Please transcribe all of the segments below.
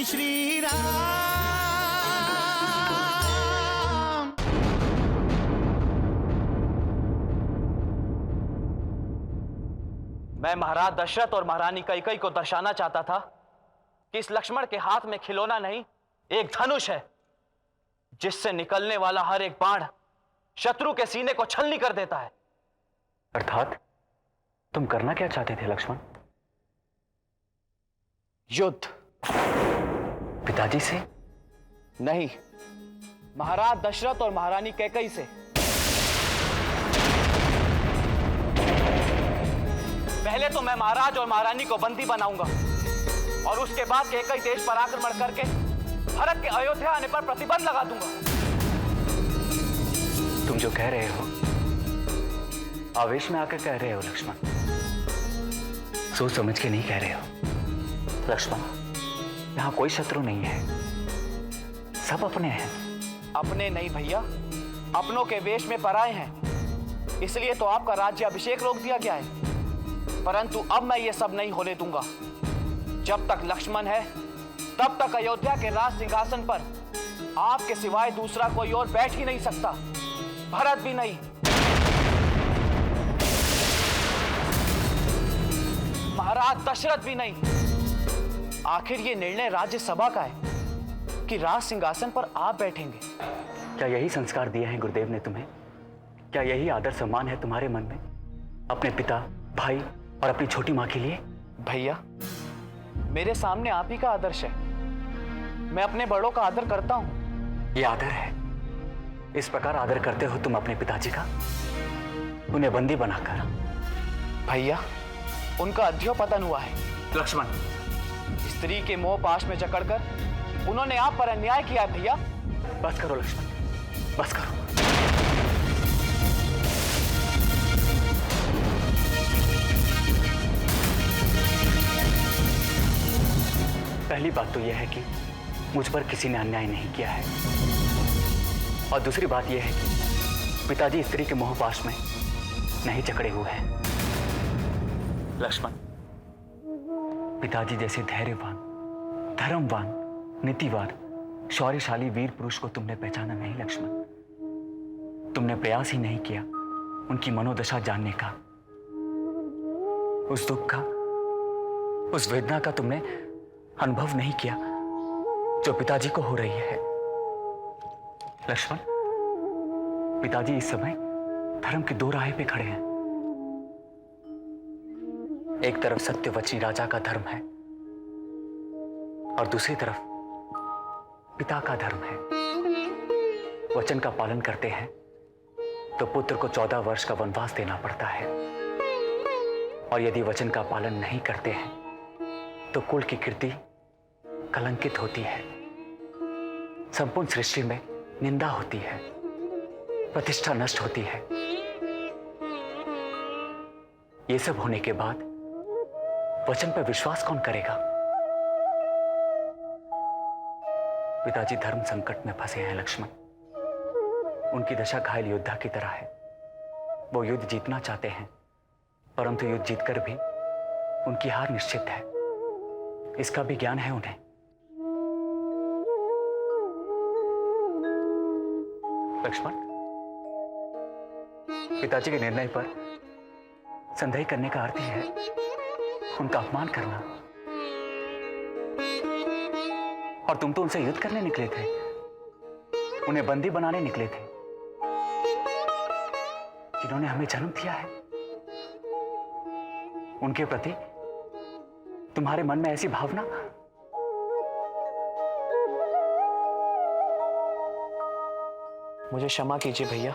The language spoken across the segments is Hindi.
जय श्री राम। मैं महाराज दशरथ और महारानी कैकेयी को दर्शाना चाहता था कि इस लक्ष्मण के हाथ में खिलौना नहीं, एक धनुष है, जिससे निकलने वाला हर एक बाण शत्रु के सीने को छलनी कर देता है। अर्थात तुम करना क्या चाहते थे लक्ष्मण? युद्ध। पिताजी से? नहीं, महाराज दशरथ और महारानी कैकेयी से। पहले तो मैं महाराज और महारानी को बंदी बनाऊंगा और उसके बाद कैकेयी देश पर आक्रमण करके भरत के अयोध्या आने पर प्रतिबंध लगा दूंगा। तुम जो कह रहे हो आवेश में आकर कह रहे हो लक्ष्मण, सोच समझ के नहीं कह रहे हो लक्ष्मण। यहां कोई शत्रु नहीं है, सब अपने हैं। अपने नहीं भैया, अपनों के वेश में पराए हैं। इसलिए तो आपका राज्य अभिषेक रोक दिया गया है। परंतु अब मैं ये सब नहीं होने दूंगा। जब तक लक्ष्मण है तब तक अयोध्या के राज सिंहासन पर आपके सिवाय दूसरा कोई और बैठ ही नहीं सकता, भरत भी नहीं। महाराज दशरथ भी नहीं। आखिर ये निर्णय राज्यसभा का है कि राज सिंहासन पर आप बैठेंगे। क्या यही संस्कार दिए हैं गुरुदेव ने तुम्हें? क्या यही आदर सम्मान है तुम्हारे मन में अपने पिता, भाई और अपनी छोटी मां के लिए? भैया, मेरे सामने आप ही का आदर्श है। मैं अपने बड़ों का आदर करता हूं। ये आदर है? इस प्रकार आदर करते हो तुम अपने पिताजी का, उन्हें बंदी बनाकर? भैया, उनका अध्योपतन हुआ है। लक्ष्मण, स्त्री के मोह पाश में जकड़कर उन्होंने आप पर अन्याय किया है। भैया बस करो लक्ष्मण, बस करो। पहली बात तो यह है कि मुझ पर किसी ने अन्याय नहीं किया है, और दूसरी बात यह है कि पिताजी स्त्री के मोहपाश में नहीं जकड़े हुए हैं। लक्ष्मण, पिताजी जैसे धैर्यवान, धर्मवान, नीतिवान, शौर्यशाली वीर पुरुष को तुमने पहचाना नहीं लक्ष्मण। तुमने प्रयास ही नहीं किया उनकी मनोदशा जानने का, उस दुख का, उस वेदना का तुमने अनुभव नहीं किया जो पिताजी को हो रही है। लक्ष्मण, पिताजी इस समय धर्म की दो राहें पे खड़े हैं। एक तरफ सत्यवचनी राजा का धर्म है और दूसरी तरफ पिता का धर्म है। वचन का पालन करते हैं तो पुत्र को 14 वर्ष का वनवास देना पड़ता है, और यदि वचन का पालन नहीं करते हैं तो कुल की कीर्ति कलंकित होती है, संपूर्ण सृष्टि में निंदा होती है, प्रतिष्ठा नष्ट होती है। ये सब होने के बाद वचन पर विश्वास कौन करेगा? पिताजी धर्म संकट में फंसे हैं लक्ष्मण। उनकी दशा घायल योद्धा की तरह है। वो युद्ध जीतना चाहते हैं, परंतु युद्ध जीतकर भी उनकी हार निश्चित है, इसका भी ज्ञान है उन्हें। लक्ष्मण, पिताजी के निर्णय पर संदेह करने का अर्थ है उनका अपमान करना। और तुम तो उनसे युद्ध करने निकले थे, उन्हें बंदी बनाने निकले थे, जिन्होंने हमें जन्म दिया है। उनके प्रति तुम्हारे मन में ऐसी भावना? मुझे क्षमा कीजिए भैया।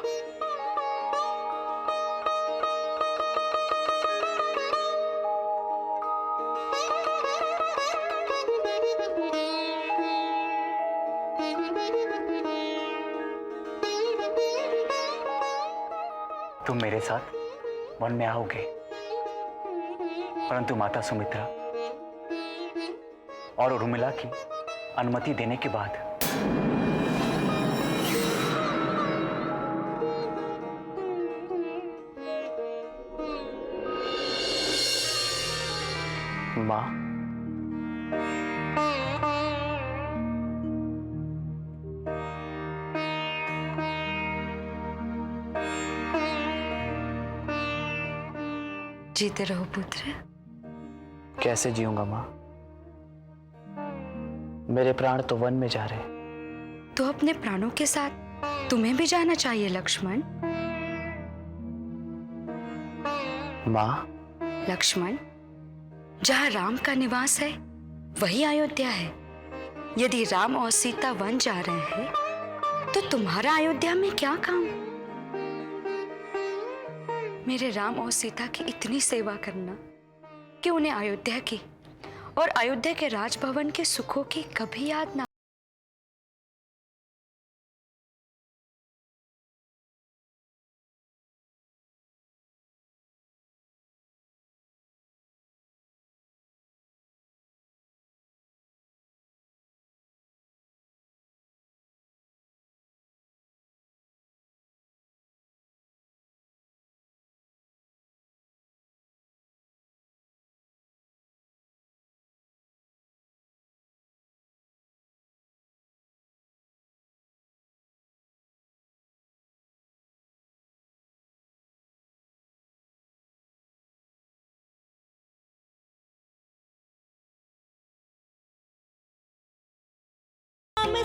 तुम मेरे साथ वन में आओगे, परंतु माता सुमित्रा और उर्मिला की अनुमति देने के बाद। मां, जीते रहो पुत्र। कैसे जीऊंगा माँ? मेरे प्राण तो वन में जा रहे। तो अपने प्राणों के साथ तुम्हें भी जाना चाहिए लक्ष्मण। माँ, लक्ष्मण, जहाँ राम का निवास है वही अयोध्या है। यदि राम और सीता वन जा रहे हैं तो तुम्हारा अयोध्या में क्या काम? मेरे राम और सीता की इतनी सेवा करना कि उन्हें अयोध्या की और अयोध्या के राजभवन के सुखों की कभी याद ना।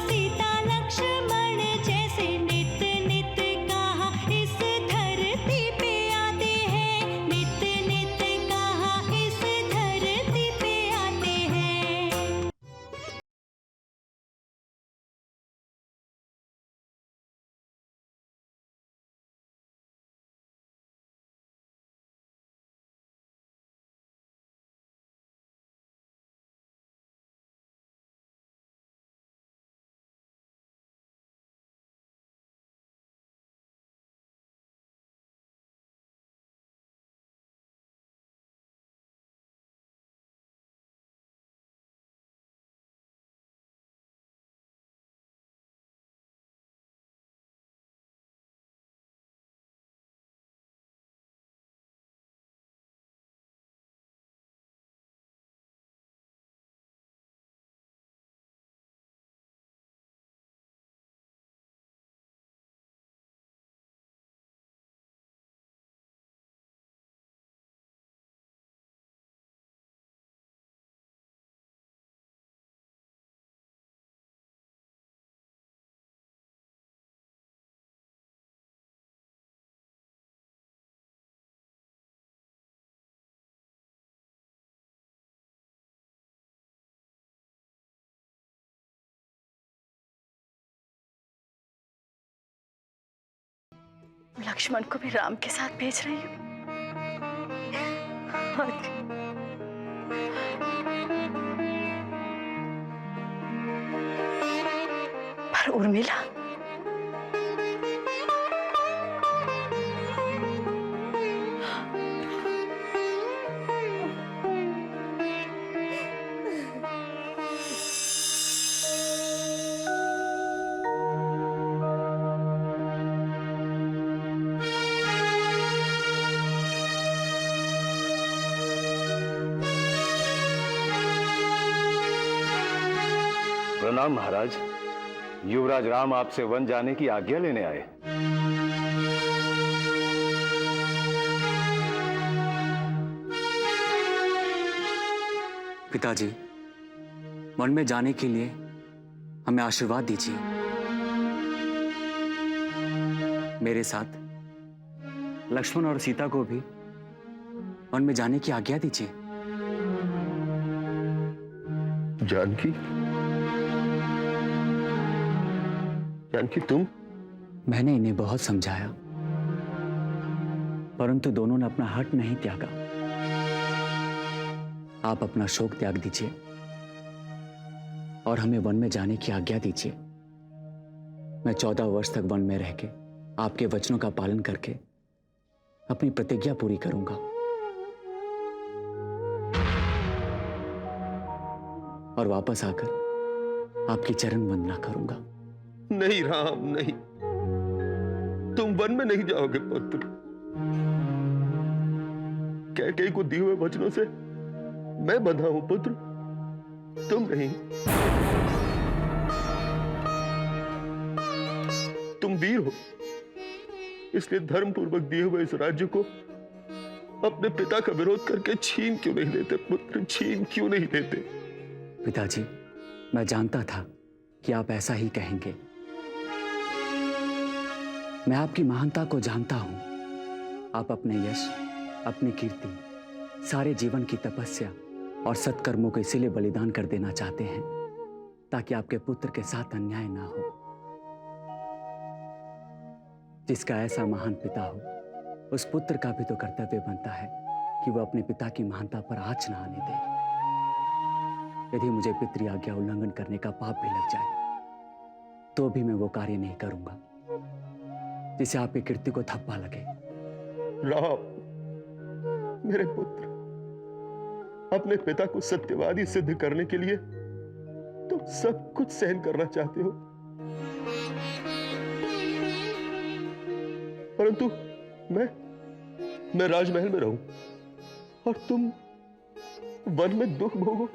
सीता लक्ष्मण जैसे नित नित कहा इस धरती पे आते हैं, नित नित कहा इस धरती पे आते हैं। लक्ष्मण को भी राम के साथ भेज रही हूँ। पर उर्मिला, प्रणाम महाराज। युवराज राम आपसे वन जाने की आज्ञा लेने आए। पिताजी, वन में जाने के लिए हमें आशीर्वाद दीजिए। मेरे साथ लक्ष्मण और सीता को भी वन में जाने की आज्ञा दीजिए। जानकी, जानकी तुम? मैंने इन्हें बहुत समझाया, परंतु दोनों ने अपना हट नहीं त्यागा। आप अपना शोक त्याग दीजिए और हमें वन में जाने की आज्ञा दीजिए। मैं 14 वर्ष तक वन में रह के आपके वचनों का पालन करके अपनी प्रतिज्ञा पूरी करूंगा और वापस आकर आपकी चरण वंदना करूंगा। नहीं राम, नहीं, तुम वन में नहीं जाओगे पुत्र। कैकेयी को दिए हुए वचनों से मैं बंधा हूं पुत्र, तुम नहीं। तुम वीर हो, इसलिए धर्म पूर्वक दिए हुए इस राज्य को अपने पिता का विरोध करके छीन क्यों नहीं लेते पुत्र, छीन क्यों नहीं लेते? पिताजी, मैं जानता था कि आप ऐसा ही कहेंगे। मैं आपकी महानता को जानता हूं। आप अपने यश, अपनी कीर्ति, सारे जीवन की तपस्या और सत्कर्मों को इसीलिए बलिदान कर देना चाहते हैं ताकि आपके पुत्र के साथ अन्याय ना हो। जिसका ऐसा महान पिता हो, उस पुत्र का भी तो कर्तव्य बनता है कि वह अपने पिता की महानता पर आँच न आने दे। यदि मुझे पितृ आज्ञा उल्लंघन करने का पाप भी लग जाए तो भी मैं वो कार्य नहीं करूंगा जिसे आपकी कीर्ति को धब्बा लगे। राम, मेरे पुत्र, अपने पिता को सत्यवादी सिद्ध करने के लिए तुम सब कुछ सहन करना चाहते हो, परंतु मैं राजमहल में रहूं और तुम वन में दुख भोगो।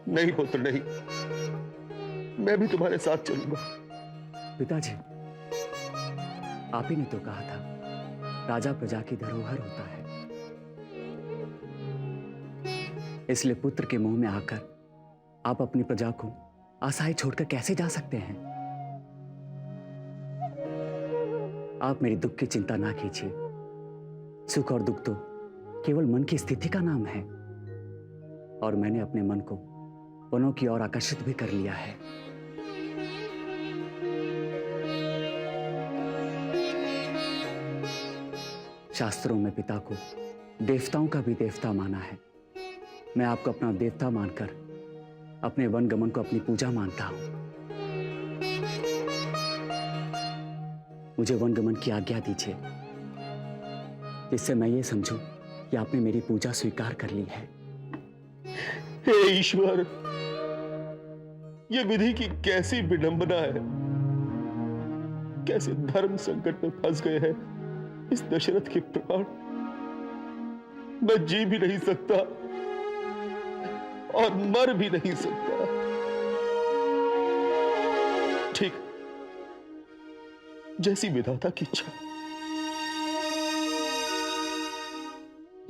नहीं पुत्र, नहीं, मैं भी तुम्हारे साथ चलूंगा। पिताजी, आप ही ने तो कहा था राजा प्रजा की धरोहर होता है। इसलिए पुत्र के मुंह में आकर आप अपनी प्रजा को असहाय छोड़कर कैसे जा सकते हैं? आप मेरी दुख की चिंता ना कीजिए। सुख और दुख तो केवल मन की स्थिति का नाम है, और मैंने अपने मन को वनों की ओर आकर्षित भी कर लिया है। शास्त्रों में पिता को देवताओं का भी देवता माना है। मैं आपको अपना देवता मानकर अपने वन गमन को अपनी पूजा मानता हूं। मुझे वन गमन की आज्ञा दीजिए, जिससे मैं ये समझूं कि आपने मेरी पूजा स्वीकार कर ली है। हे ईश्वर, यह विधि की कैसी विडंबना है। कैसे धर्म संकट में फंस गए हैं इस दशरथ के प्राण। मैं जी भी नहीं सकता और मर भी नहीं सकता। ठीक, जैसी विधाता की इच्छा।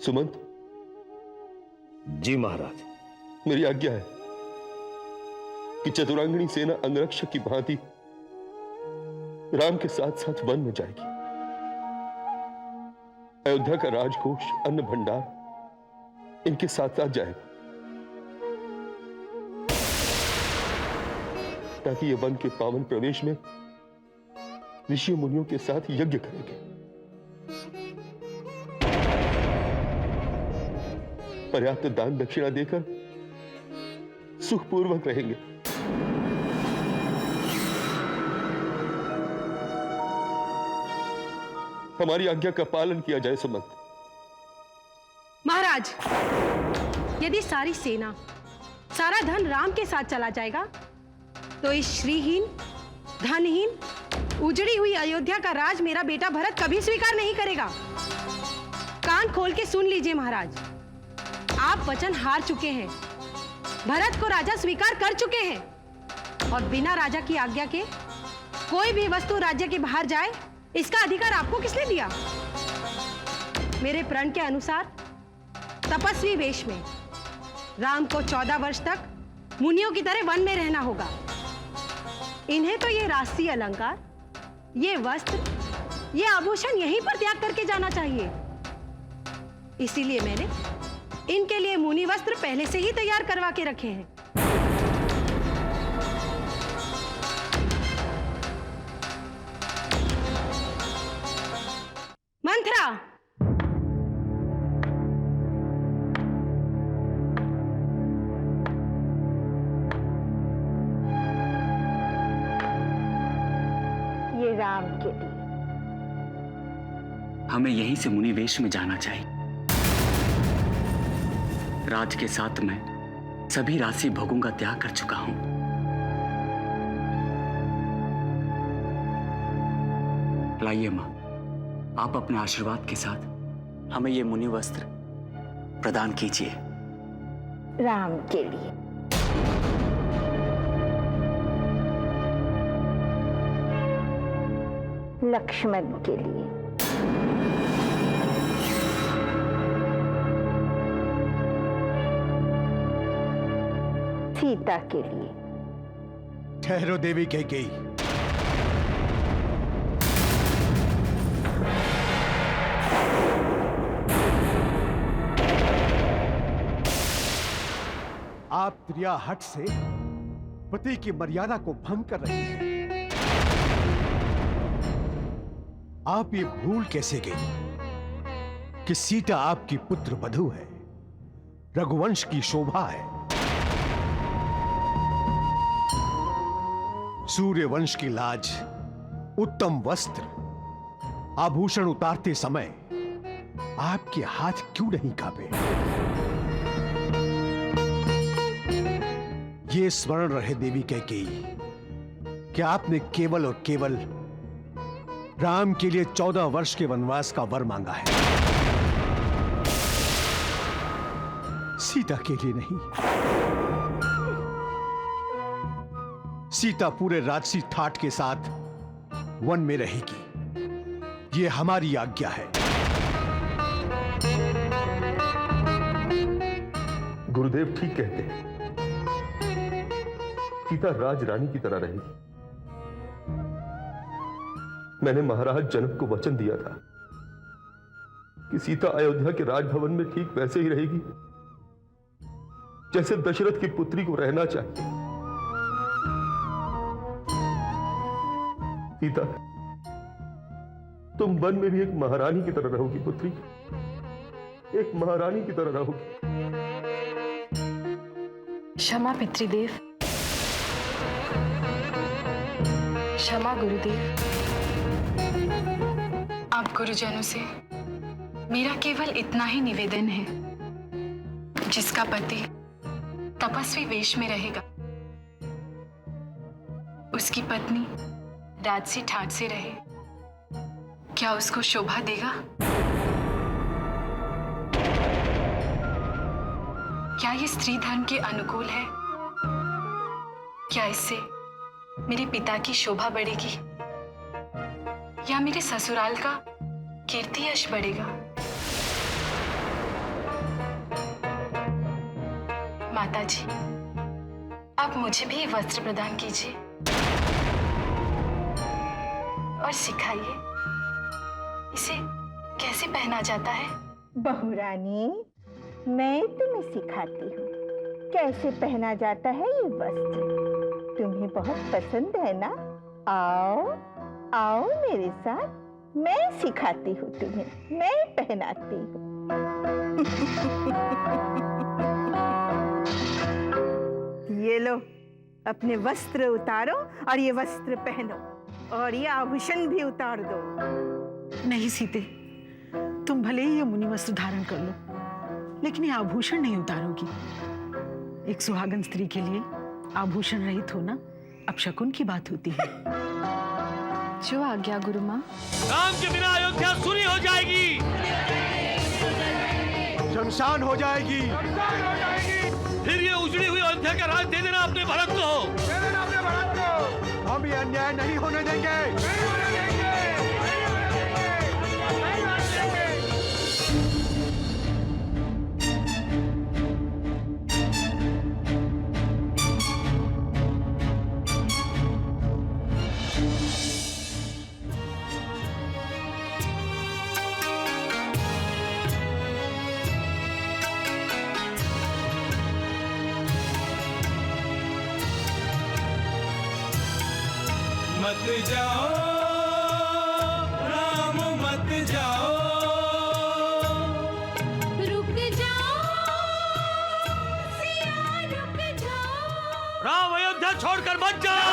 सुमंत। जी महाराज। मेरी आज्ञा है कि चतुरांगणी सेना अंगरक्षक की भांति राम के साथ साथ वन में जाएगी। अयोध्या का राजकोष, अन्न भंडार इनके साथ साथ जाएगा, ताकि ये वन के पावन प्रवेश में ऋषियों मुनियों के साथ यज्ञ करेंगे। पर्याप्त दान दक्षिणा देकर सुखपूर्वक रहेंगे। हमारी आज्ञा का पालन किया जाए सुमंत। महाराज, यदि सारी सेना, सारा धन राम के साथ चला जाएगा तो इस श्रीहीन, धनहीन, उजड़ी हुई अयोध्या का राज मेरा बेटा भरत कभी स्वीकार नहीं करेगा। कान खोल के सुन लीजिए महाराज, आप वचन हार चुके हैं। भरत को राजा स्वीकार कर चुके हैं, और बिना राजा की आज्ञा के कोई भी वस्तु राज्य के बाहर जाए, इसका अधिकार आपको किसने दिया? मेरे प्रण के अनुसार तपस्वी वेश में राम को 14 वर्ष तक मुनियों की तरह वन में रहना होगा। इन्हें तो ये राष्ट्रीय अलंकार, ये वस्त्र, ये आभूषण यहीं पर त्याग करके जाना चाहिए। इसीलिए मैंने इनके लिए मुनि वस्त्र पहले से ही तैयार करवा के रखे हैं। मंथरा, ये राम के लिए। हमें यहीं से मुनि वेश में जाना चाहिए। राज के साथ मैं सभी राशि भोगों का त्याग कर चुका हूं। लाइए मां, आप अपने आशीर्वाद के साथ हमें ये मुनि वस्त्र प्रदान कीजिए। राम के लिए। लक्ष्मण के लिए। सीता के लिए। ठहरो देवी कैकेयी। आप त्रिया हट से पति की मर्यादा को भंग कर रही हैं। आप ये भूल कैसे गई कि सीता आपकी पुत्र वधू है, रघुवंश की शोभा है। सूर्य वंश की लाज, उत्तम वस्त्र, आभूषण उतारते समय आपके हाथ क्यों नहीं कांपे? ये स्मरण रहे देवी कैकेयी कि आपने केवल और केवल राम के लिए 14 वर्ष के वनवास का वर मांगा है, सीता के लिए नहीं। सीता पूरे राजसी ठाट के साथ वन में रहेगी, ये हमारी आज्ञा है। गुरुदेव ठीक कहते हैं, सीता राज रानी की तरह रहेगी। मैंने महाराज जनक को वचन दिया था कि सीता अयोध्या के राजभवन में ठीक वैसे ही रहेगी जैसे दशरथ की पुत्री को रहना चाहिए। सीता, तुम वन में भी एक महारानी की तरह रहोगी पुत्री, एक महारानी की तरह रहोगी। क्षमा पितृदेव, क्षमा गुरुदेव। आप गुरुजनों से मेरा केवल इतना ही निवेदन है, जिसका पति तपस्वी वेश में रहेगा, उसकी पत्नी राजसी ठाट से रहे, क्या उसको शोभा देगा? क्या ये स्त्री धर्म के अनुकूल है? क्या इससे मेरे पिता की शोभा बढ़ेगी या मेरे ससुराल का कीर्ति यश बढ़ेगा? माताजी, आप मुझे भी वस्त्र प्रदान कीजिए और सिखाइए इसे कैसे पहना जाता है। बहू रानी, मैं तुम्हें सिखाती हूँ कैसे पहना जाता है ये वस्त्र। तुम्हें बहुत पसंद है ना? आओ आओ मेरे साथ, मैं सिखाती हूँ तुम्हें, मैं पहनाती हूँ। ये लो, अपने वस्त्र उतारो और ये वस्त्र पहनो, और ये आभूषण भी उतार दो। नहीं सीते, तुम भले ही ये मुनि वस्त्र धारण कर लो, लेकिन ये आभूषण नहीं उतारोगी। एक सुहागन स्त्री के लिए आभूषण रहित होना अपशकुन की बात होती है। जो आज्ञा गुरु माँ। राम के बिना अयोध्या सूनी हो जाएगी, शमशान हो जाएगी। फिर ये उजड़ी हुई अयोध्या का राज दे देना अपने भरत को। हम ये अन्याय नहीं होने देंगे। मत जाओ राम, मत जाओ, रुक जाओ सिया, रुक जाओ। राम अयोध्या छोड़कर मत जाओ।